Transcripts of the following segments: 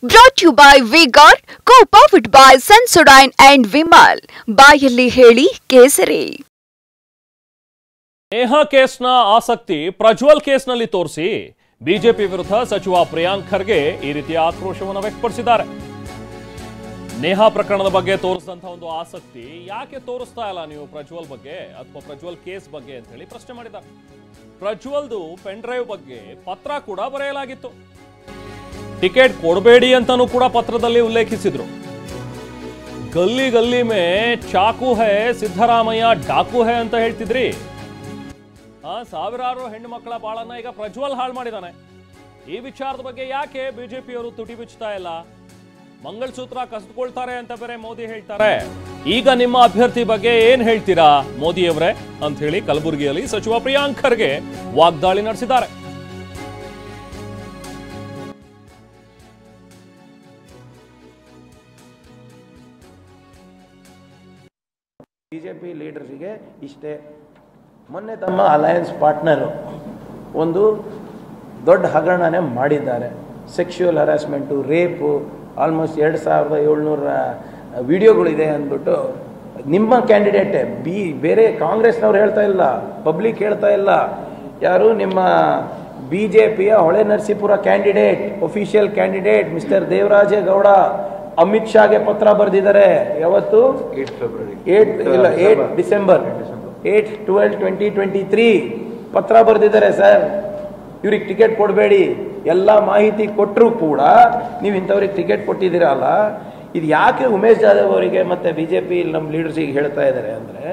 Brought to you by Vigor, co-powered by Sensodyne and Vimal. ಬಾಯಲ್ಲಿ ಹೇಳಿ ಕೇಸರಿ. ನೇಹಾ ಕೇಸ್ನ ಆಸಕ್ತಿ ಪ್ರಜ್ವಲ್ ಕೇಸ್ನಲ್ಲಿ ತೋರಿಸಿ ಬಿಜೆಪಿ ವಿರುದ್ಧ ಸಚಿವ ಪ್ರಿಯಾಂಕ್ ಖರ್ಗೆ ಈ ರೀತಿಯ ಆಕ್ರೋಶವನ್ನು ವ್ಯಕ್ತಪಡಿಸಿದ್ದಾರೆ. ನೇಹಾ ಪ್ರಕರಣದ ಬಗ್ಗೆ ತೋರಿಸಿದಂತ ಒಂದು ಆಸಕ್ತಿ ಯಾಕೆ ತೋರಿಸ್ತಾ ಇಲ್ಲ ನೀವು ಪ್ರಜ್ವಲ್ ಬಗ್ಗೆ ಅಥವಾ ಪ್ರಜ್ವಲ್ ಕೇಸ್ ಬಗ್ಗೆ ಅಂತ ಹೇಳಿ ಪ್ರಶ್ನೆ ಮಾಡಿದ್ದಾರೆ. ಪ್ರಜ್ವಲ್ದು ಪೆನ್ ಡ್ರೈವ್ ಬಗ್ಗೆ ಪತ್ರ ಕೂಡ ಬರೆಯಲಾಗಿತ್ತು. ಟಿಕೆಟ್ ಕೊಡಬೇಡಿ ಅಂತಾನೂ ಕೂಡ ಪತ್ರದಲ್ಲಿ ಉಲ್ಲೇಖಿಸಿದ್ರು. ಗಲ್ಲಿ ಗಲ್ಲಿ ಮೇ ಚಾಕು ಹೈ ಸಿದ್ದರಾಮಯ್ಯ ಡಾಕು ಹೈ ಅಂತ ಹೇಳ್ತಿದ್ರಿ. ಸಾವಿರಾರು ಹೆಣ್ಣು ಮಕ್ಕಳ ಬಾಳನ್ನ ಈಗ ಪ್ರಜ್ವಲ್ ಹಾಳು ಮಾಡಿದಾನೆ. ಈ ವಿಚಾರದ ಬಗ್ಗೆ ಯಾಕೆ ಬಿಜೆಪಿಯವರು ತುಟಿ ಬಿಚ್ಚುತ್ತಾ ಇಲ್ಲ? ಮಂಗಳಸೂತ್ರ ಕಸಿದುಕೊಳ್ತಾರೆ ಅಂತ ಬೇರೆ ಮೋದಿ ಹೇಳ್ತಾರೆ. ಈಗ ನಿಮ್ಮ ಅಭ್ಯರ್ಥಿ ಬಗ್ಗೆ ಏನ್ ಹೇಳ್ತೀರಾ ಮೋದಿ ಅವರೇ ಅಂತ ಹೇಳಿ ಕಲಬುರಗಿಯಲ್ಲಿ ಸಚಿವ ಪ್ರಿಯಾಂಕ್ ಖರ್ಗೆ ವಾಗ್ದಾಳಿ ನಡೆಸಿದ್ದಾರೆ. ಬಿಜೆಪಿ ಲೀಡರ್ಸಿಗೆ ಇಷ್ಟೇ. ಮೊನ್ನೆ ತಮ್ಮ ಅಲಯನ್ಸ್ ಪಾರ್ಟ್ನರು ಒಂದು ದೊಡ್ಡ ಹಗರಣನೇ ಮಾಡಿದ್ದಾರೆ. ಸೆಕ್ಶುವಲ್ ಹರಾಸ್ಮೆಂಟು, ರೇಪು, ಆಲ್ಮೋಸ್ಟ್ 2700 ವಿಡಿಯೋಗಳಿದೆ ಅಂದ್ಬಿಟ್ಟು ನಿಮ್ಮ ಕ್ಯಾಂಡಿಡೇಟೇ ಬೇರೆ ಕಾಂಗ್ರೆಸ್ನವ್ರು ಹೇಳ್ತಾ ಇಲ್ಲ, ಪಬ್ಲಿಕ್ ಹೇಳ್ತಾ ಇಲ್ಲ. ಯಾರು ನಿಮ್ಮ ಬಿ ಜೆ ಪಿಯ Hole Narasipura candidate, official candidate mister Devarajegowda Amit ಶಾಗೆ ಪತ್ರ ಬರೆದಿದ್ದಾರೆ. ಯಾವತ್ತು? 8 ಡಿಸೆಂಬರ್ 8/12/2023 ಪತ್ರ ಬರೆದಿದ್ದಾರೆ. ಸರ್, ಇವ್ರಿಗೆ ಟಿಕೆಟ್ ಕೊಡಬೇಡಿ, ಎಲ್ಲ ಮಾಹಿತಿ ಕೊಟ್ಟರು ಕೂಡ ನೀವು ಇಂಥವ್ರಿಗೆ ಟಿಕೆಟ್ ಕೊಟ್ಟಿದ್ದೀರಲ್ಲ, ಇದು ಯಾಕೆ ಉಮೇಶ್ ಜಾಧವ್ ಅವರಿಗೆ ಮತ್ತು ಬಿ ಜೆ ಪಿ ನಮ್ಮ ಲೀಡರ್ಸಿಗೆ ಹೇಳ್ತಾ ಇದ್ದಾರೆ ಅಂದರೆ,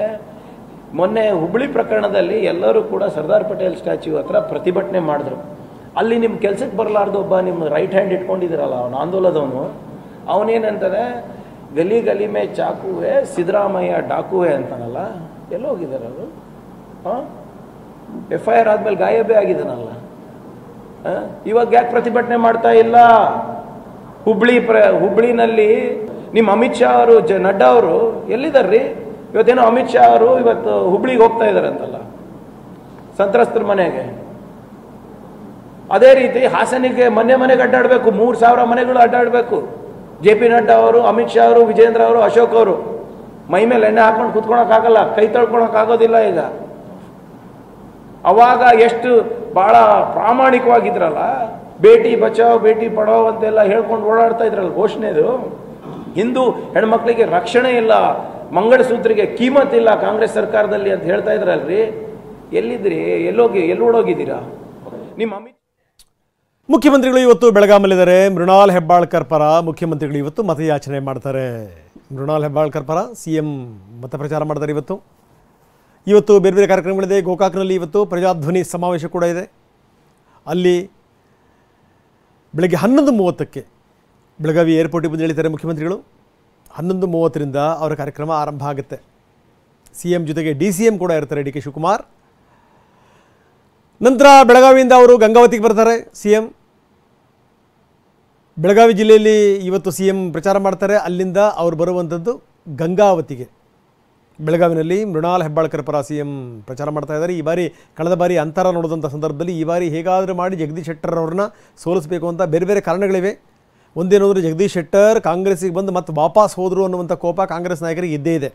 ಮೊನ್ನೆ ಹುಬ್ಬಳ್ಳಿ ಪ್ರಕರಣದಲ್ಲಿ ಎಲ್ಲರೂ ಕೂಡ ಸರ್ದಾರ್ ಪಟೇಲ್ ಸ್ಟ್ಯಾಚ್ಯೂ ಹತ್ರ ಪ್ರತಿಭಟನೆ ಮಾಡಿದ್ರು. ಅಲ್ಲಿ ನಿಮ್ಮ ಕೆಲಸಕ್ಕೆ ಬರಲಾರ್ದು ಒಬ್ಬ ನಿಮ್ಮ ರೈಟ್ ಹ್ಯಾಂಡ್ ಇಟ್ಕೊಂಡಿದ್ದೀರಲ್ಲ, ಅವನು ಆಂದೋಲನದವನು, ಅವನೇನಂತಾನೆ ಗಲಿ ಗಲಿ ಮೇ ಚಾಕು ಹೇ ಸಿದ್ದರಾಮಯ್ಯ ಡಾಕು ಹೇ ಅಂತಾನಲ್ಲ. ಎಲ್ಲೋಗಿದ್ದಾರೆ ಅವರು? FIR ಆದ್ಮೇಲೆ ಗಾಯಬೇ ಆಗಿದ್ದಾನಲ್ಲ. ಇವಾಗ ಯಾಕೆ ಪ್ರತಿಭಟನೆ ಮಾಡ್ತಾ ಇಲ್ಲ? ಹುಬ್ಳಿನಲ್ಲಿ ನಿಮ್ಮ ಅಮಿತ್ ಶಾ ಅವರು, ನಡ್ಡಾ ಅವರು ಎಲ್ಲಿದ್ದಾರ್ರಿ? ಇವತ್ತೇನೋ ಅಮಿತ್ ಶಾ ಅವರು ಇವತ್ತು ಹುಬ್ಳಿಗೆ ಹೋಗ್ತಾ ಇದ್ದಾರಂತಲ್ಲ ಸಂತ್ರಸ್ತರ ಮನೆಗೆ. ಅದೇ ರೀತಿ ಹಾಸನಿಗೆ ಮನೆಗೆ ಅಡ್ಡಾಡಬೇಕು, 3000 ಮನೆಗಳು ಅಡ್ಡಾಡಬೇಕು. JP ನಡ್ಡಾ ಅವರು, ಅಮಿತ್ ಶಾ ಅವರು, ವಿಜೇಂದ್ರ ಅವರು, ಅಶೋಕ್ ಅವರು ಮೈ ಮೇಲೆ ಎಣ್ಣೆ ಹಾಕೊಂಡು ಕುತ್ಕೊಳಕ್ಕಾಗಲ್ಲ, ಕೈ ತೊಳ್ಕೊಳಕ್ಕಾಗೋದಿಲ್ಲ. ಈಗ ಅವಾಗ ಎಷ್ಟು ಬಹಳ ಪ್ರಾಮಾಣಿಕವಾಗಿದ್ರಲ್ಲ, ಬೇಟಿ ಬಚಾವ್ ಬೇಟಿ ಪಡಾವ್ ಅಂತೆಲ್ಲ ಹೇಳ್ಕೊಂಡು ಓಡಾಡ್ತಾ ಇದ್ರಲ್ಲ ಘೋಷಣೆದು. ಹಿಂದೂ ಹೆಣ್ಮಕ್ಳಿಗೆ ರಕ್ಷಣೆ ಇಲ್ಲ, ಮಂಗಳಸೂತ್ರಿಗೆ ಕೀಮತ್ ಇಲ್ಲ ಕಾಂಗ್ರೆಸ್ ಸರ್ಕಾರದಲ್ಲಿ ಅಂತ ಹೇಳ್ತಾ ಇದ್ರಲ್ರಿ. ಎಲ್ಲಿದ್ರಿ? ಎಲ್ಲೋಡೋಗಿದ್ದೀರಾ? ನಿಮ್ಮ ಅಮಿತ್ ಮುಖ್ಯಮಂತ್ರಿಗಳು ಇವತ್ತು ಬೆಳಗಾಮಲ್ಲಿದ್ದಾರೆ. ಮೃಣಾಲ್ ಹೆಬ್ಬಾಳ್ಕರ್ ಪರ ಮುಖ್ಯಮಂತ್ರಿಗಳು ಇವತ್ತು ಮತಯಾಚನೆ ಮಾಡ್ತಾರೆ. ಮೃಣಾಲ್ ಹೆಬ್ಬಾಳ್ಕರ್ ಪರ CM ಮತ ಪ್ರಚಾರ ಮಾಡ್ತಾರೆ. ಇವತ್ತು ಬೇರೆ ಬೇರೆ ಕಾರ್ಯಕ್ರಮಗಳಿದೆ. ಗೋಕಾಕ್ನಲ್ಲಿ ಇವತ್ತು ಪ್ರಜಾಧ್ವನಿ ಸಮಾವೇಶ ಕೂಡ ಇದೆ. ಅಲ್ಲಿ ಬೆಳಗ್ಗೆ 11:30ಕ್ಕೆ ಬೆಳಗಾವಿ ಏರ್ಪೋರ್ಟಿಗೆ ಬಂದು ಹೇಳ್ತಾರೆ ಮುಖ್ಯಮಂತ್ರಿಗಳು. 11:30ರಿಂದ ಅವರ ಕಾರ್ಯಕ್ರಮ ಆರಂಭ ಆಗುತ್ತೆ. CM ಜೊತೆಗೆ DCM ಕೂಡ ಇರ್ತಾರೆ, DK ಶಿವಕುಮಾರ್. ನಂತರ ಬೆಳಗಾವಿಯಿಂದ ಅವರು ಗಂಗಾವತಿಗೆ ಬರ್ತಾರೆ. CM ಬೆಳಗಾವಿ ಜಿಲ್ಲೆಯಲ್ಲಿ ಇವತ್ತು CM ಪ್ರಚಾರ ಮಾಡ್ತಾರೆ. ಅಲ್ಲಿಂದ ಅವರು ಬರುವಂಥದ್ದು ಗಂಗಾವತಿಗೆ. ಬೆಳಗಾವಿನಲ್ಲಿ ಮೃಣಾಲ್ ಹೆಬ್ಬಾಳ್ಕರ್ ಪರ CM ಪ್ರಚಾರ ಮಾಡ್ತಾ ಇದ್ದಾರೆ. ಈ ಬಾರಿ ಕಳೆದ ಬಾರಿ ಅಂತರ ನೋಡಿದಂಥ ಸಂದರ್ಭದಲ್ಲಿ ಈ ಬಾರಿ ಹೇಗಾದರೂ ಮಾಡಿ ಜಗದೀಶ್ ಶೆಟ್ಟರ್ ಅವ್ರನ್ನ ಸೋಲಿಸಬೇಕು ಅಂತ ಬೇರೆ ಬೇರೆ ಕಾರಣಗಳಿವೆ. ಒಂದೇನಂದರೆ ಜಗದೀಶ್ ಶೆಟ್ಟರ್ ಕಾಂಗ್ರೆಸ್ಸಿಗೆ ಬಂದು ಮತ್ತೆ ವಾಪಸ್ ಹೋದರು ಅನ್ನುವಂಥ ಕೋಪ ಕಾಂಗ್ರೆಸ್ ನಾಯಕರಿಗೆ ಇದ್ದೇ ಇದೆ.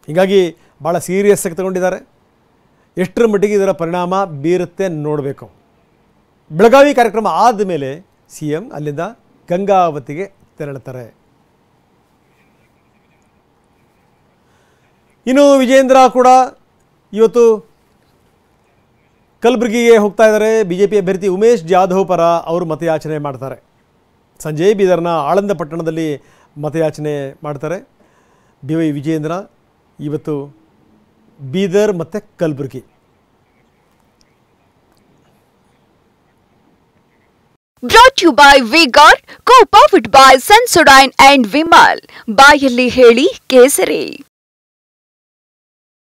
ಹೀಗಾಗಿ ಭಾಳ ಸೀರಿಯಸ್ ಆಗಿ ತಗೊಂಡಿದ್ದಾರೆ. ಎಷ್ಟರ ಮಟ್ಟಿಗೆ ಇದರ ಪರಿಣಾಮ ಬೀರುತ್ತೆ ನೋಡಬೇಕು. ಬೆಳಗಾವಿ ಕಾರ್ಯಕ್ರಮ ಆದಮೇಲೆ CM ಅಲ್ಲಿಂದ ಗಂಗಾವತಿಗೆ ತೆರಳುತ್ತಾರೆ. ಇನ್ನು ವಿಜೇಂದ್ರ ಕೂಡ ಇವತ್ತು ಕಲಬುರಗಿಗೆ ಹೋಗ್ತಾ ಇದ್ದಾರೆ. BJP ಅಭ್ಯರ್ಥಿ ಉಮೇಶ್ ಜಾಧವ್ ಪರ ಅವರು ಮತಯಾಚನೆ ಮಾಡ್ತಾರೆ. ಸಂಜೆ ಬೀದರ್ನ ಆಳಂದ ಪಟ್ಟಣದಲ್ಲಿ ಮತಯಾಚನೆ ಮಾಡ್ತಾರೆ. BY ವಿಜೇಂದ್ರ ಇವತ್ತು ಬೀದರ್ ಮತ್ತು Kalaburagi. Brought to you by Vigor, co-powered by Sensodyne and Vimal. ಬಾಯಲ್ಲಿ ಹೇಳಿ ಕೇಸರಿ.